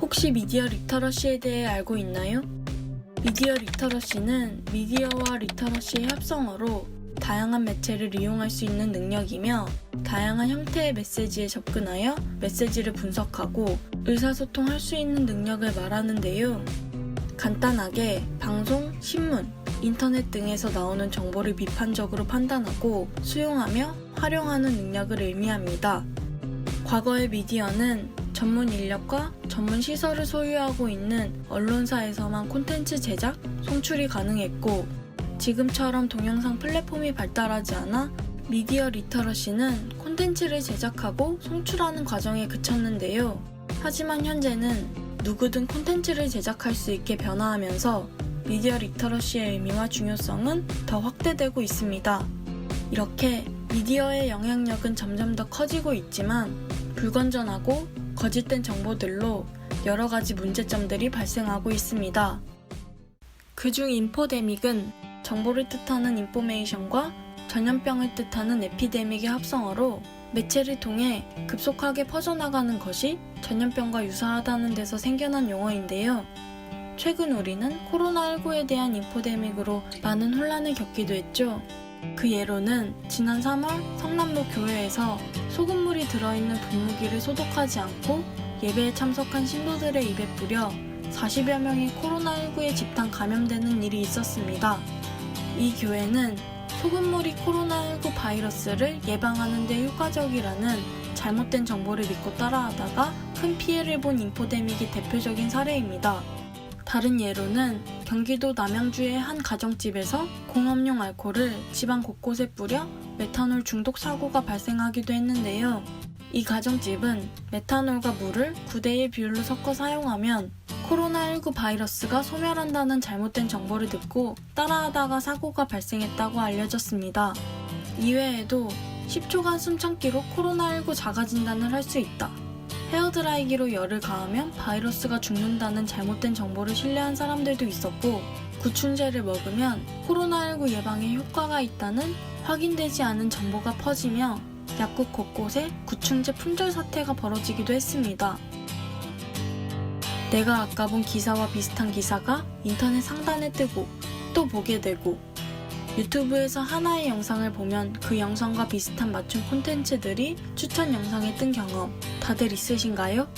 혹시 미디어 리터러시에 대해 알고 있나요? 미디어 리터러시는 미디어와 리터러시의 합성어로 다양한 매체를 이용할 수 있는 능력이며 다양한 형태의 메시지에 접근하여 메시지를 분석하고 의사소통할 수 있는 능력을 말하는데요. 간단하게 방송, 신문, 인터넷 등에서 나오는 정보를 비판적으로 판단하고 수용하며 활용하는 능력을 의미합니다. 과거의 미디어는 전문 인력과 전문 시설을 소유하고 있는 언론사에서만 콘텐츠 제작, 송출이 가능했고 지금처럼 동영상 플랫폼이 발달하지 않아 미디어 리터러시는 콘텐츠를 제작하고 송출하는 과정에 그쳤는데요. 하지만 현재는 누구든 콘텐츠를 제작할 수 있게 변화하면서 미디어 리터러시의 의미와 중요성은 더 확대되고 있습니다. 이렇게 미디어의 영향력은 점점 더 커지고 있지만 불건전하고 거짓된 정보들로 여러 가지 문제점들이 발생하고 있습니다. 그중 인포데믹은 정보를 뜻하는 인포메이션과 전염병을 뜻하는 에피데믹의 합성어로 매체를 통해 급속하게 퍼져나가는 것이 전염병과 유사하다는 데서 생겨난 용어인데요. 최근 우리는 코로나19에 대한 인포데믹으로 많은 혼란을 겪기도 했죠. 그 예로는 지난 3월 성남로 교회에서 소금물이 들어있는 분무기를 소독하지 않고 예배에 참석한 신도들의 입에 뿌려 40여 명이 코로나19에 집단 감염되는 일이 있었습니다. 이 교회는 소금물이 코로나19 바이러스를 예방하는 데 효과적이라는 잘못된 정보를 믿고 따라하다가 큰 피해를 본 인포데믹이 대표적인 사례입니다. 다른 예로는 경기도 남양주의 한 가정집에서 공업용 알코올을 집안 곳곳에 뿌려 메탄올 중독 사고가 발생하기도 했는데요. 이 가정집은 메탄올과 물을 9대1 비율로 섞어 사용하면 코로나19 바이러스가 소멸한다는 잘못된 정보를 듣고 따라하다가 사고가 발생했다고 알려졌습니다. 이외에도 10초간 숨참기로 코로나19 자가진단을 할 수 있다. 헤어드라이기로 열을 가하면 바이러스가 죽는다는 잘못된 정보를 신뢰한 사람들도 있었고 구충제를 먹으면 코로나19 예방에 효과가 있다는 확인되지 않은 정보가 퍼지며 약국 곳곳에 구충제 품절 사태가 벌어지기도 했습니다. 내가 아까 본 기사와 비슷한 기사가 인터넷 상단에 뜨고 또 보게 되고 유튜브에서 하나의 영상을 보면 그 영상과 비슷한 맞춤 콘텐츠들이 추천 영상에 뜬 경험 다들 있으신가요?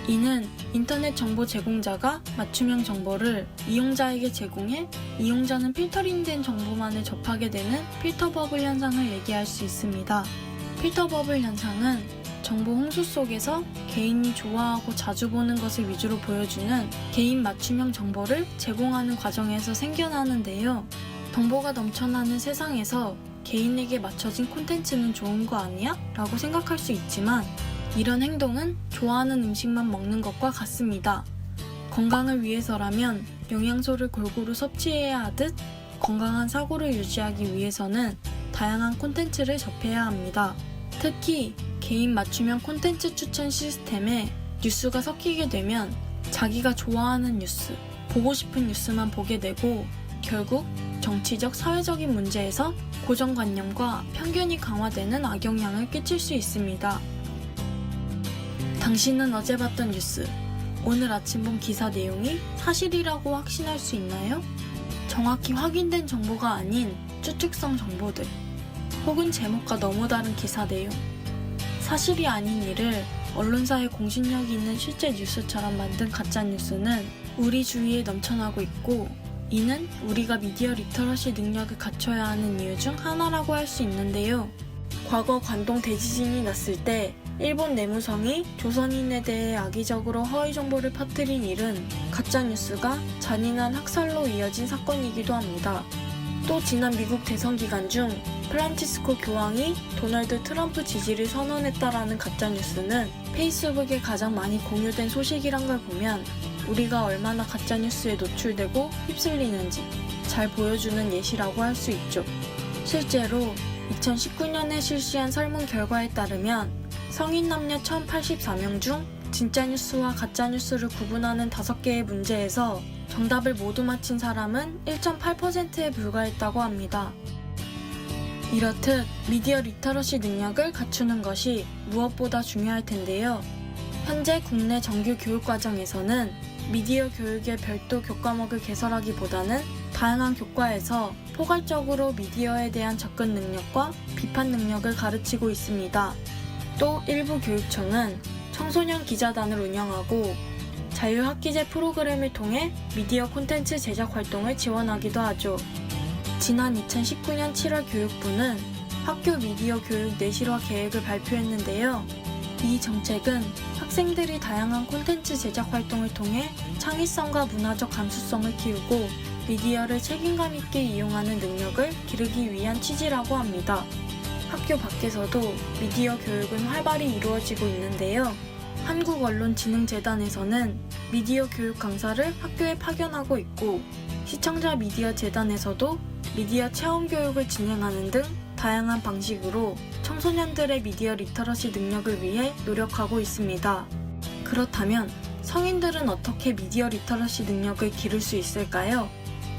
이는 인터넷 정보 제공자가 맞춤형 정보를 이용자에게 제공해 이용자는 필터링된 정보만을 접하게 되는 필터 버블 현상을 얘기할 수 있습니다. 필터 버블 현상은 정보 홍수 속에서 개인이 좋아하고 자주 보는 것을 위주로 보여주는 개인 맞춤형 정보를 제공하는 과정에서 생겨나는데요. 정보가 넘쳐나는 세상에서 개인에게 맞춰진 콘텐츠는 좋은 거 아니야? 라고 생각할 수 있지만 이런 행동은 좋아하는 음식만 먹는 것과 같습니다. 건강을 위해서라면 영양소를 골고루 섭취해야 하듯 건강한 사고를 유지하기 위해서는 다양한 콘텐츠를 접해야 합니다. 특히 개인 맞춤형 콘텐츠 추천 시스템에 뉴스가 섞이게 되면 자기가 좋아하는 뉴스, 보고 싶은 뉴스만 보게 되고 결국 정치적, 사회적인 문제에서 고정관념과 편견이 강화되는 악영향을 끼칠 수 있습니다. 당신은 어제 봤던 뉴스, 오늘 아침 본 기사 내용이 사실이라고 확신할 수 있나요? 정확히 확인된 정보가 아닌 추측성 정보들, 혹은 제목과 너무 다른 기사 내용, 사실이 아닌 일을 언론사의 공신력이 있는 실제 뉴스처럼 만든 가짜뉴스는 우리 주위에 넘쳐나고 있고 이는 우리가 미디어 리터러시 능력을 갖춰야 하는 이유 중 하나라고 할 수 있는데요. 과거 관동 대지진이 났을 때 일본 내무성이 조선인에 대해 악의적으로 허위 정보를 퍼뜨린 일은 가짜뉴스가 잔인한 학살로 이어진 사건이기도 합니다. 또 지난 미국 대선 기간 중 프란치스코 교황이 도널드 트럼프 지지를 선언했다라는 가짜뉴스는 페이스북에 가장 많이 공유된 소식이란 걸 보면 우리가 얼마나 가짜뉴스에 노출되고 휩쓸리는지 잘 보여주는 예시라고 할 수 있죠. 실제로 2019년에 실시한 설문 결과에 따르면 성인 남녀 1084명 중 진짜 뉴스와 가짜 뉴스를 구분하는 5개의 문제에서 정답을 모두 맞힌 사람은 1.8%에 불과했다고 합니다. 이렇듯 미디어 리터러시 능력을 갖추는 것이 무엇보다 중요할 텐데요. 현재 국내 정규 교육과정에서는 미디어 교육의 별도 교과목을 개설하기보다는 다양한 교과에서 포괄적으로 미디어에 대한 접근 능력과 비판 능력을 가르치고 있습니다. 또 일부 교육청은 청소년 기자단을 운영하고 자유학기제 프로그램을 통해 미디어 콘텐츠 제작 활동을 지원하기도 하죠. 지난 2019년 7월 교육부는 학교 미디어 교육 내실화 계획을 발표했는데요. 이 정책은 학생들이 다양한 콘텐츠 제작 활동을 통해 창의성과 문화적 감수성을 키우고 미디어를 책임감 있게 이용하는 능력을 기르기 위한 취지라고 합니다. 학교 밖에서도 미디어 교육은 활발히 이루어지고 있는데요. 한국언론진흥재단에서는 미디어 교육 강사를 학교에 파견하고 있고 시청자 미디어 재단에서도 미디어 체험 교육을 진행하는 등 다양한 방식으로 청소년들의 미디어 리터러시 능력을 위해 노력하고 있습니다. 그렇다면 성인들은 어떻게 미디어 리터러시 능력을 기를 수 있을까요?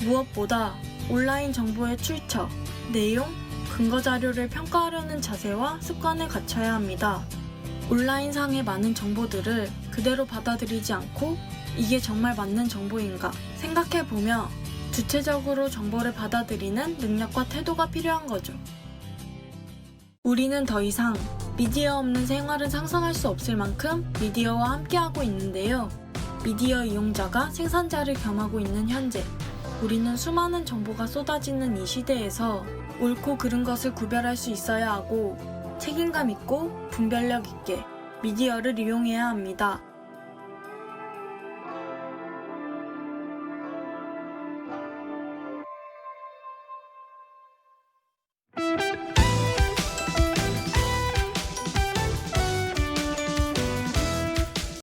무엇보다 온라인 정보의 출처, 내용, 근거 자료를 평가하려는 자세와 습관을 갖춰야 합니다. 온라인상의 많은 정보들을 그대로 받아들이지 않고 이게 정말 맞는 정보인가 생각해보며 주체적으로 정보를 받아들이는 능력과 태도가 필요한 거죠. 우리는 더 이상 미디어 없는 생활은 상상할 수 없을 만큼 미디어와 함께하고 있는데요. 미디어 이용자가 생산자를 겸하고 있는 현재, 우리는 수많은 정보가 쏟아지는 이 시대에서 옳고 그른 것을 구별할 수 있어야 하고 책임감 있고 분별력 있게 미디어를 이용해야 합니다.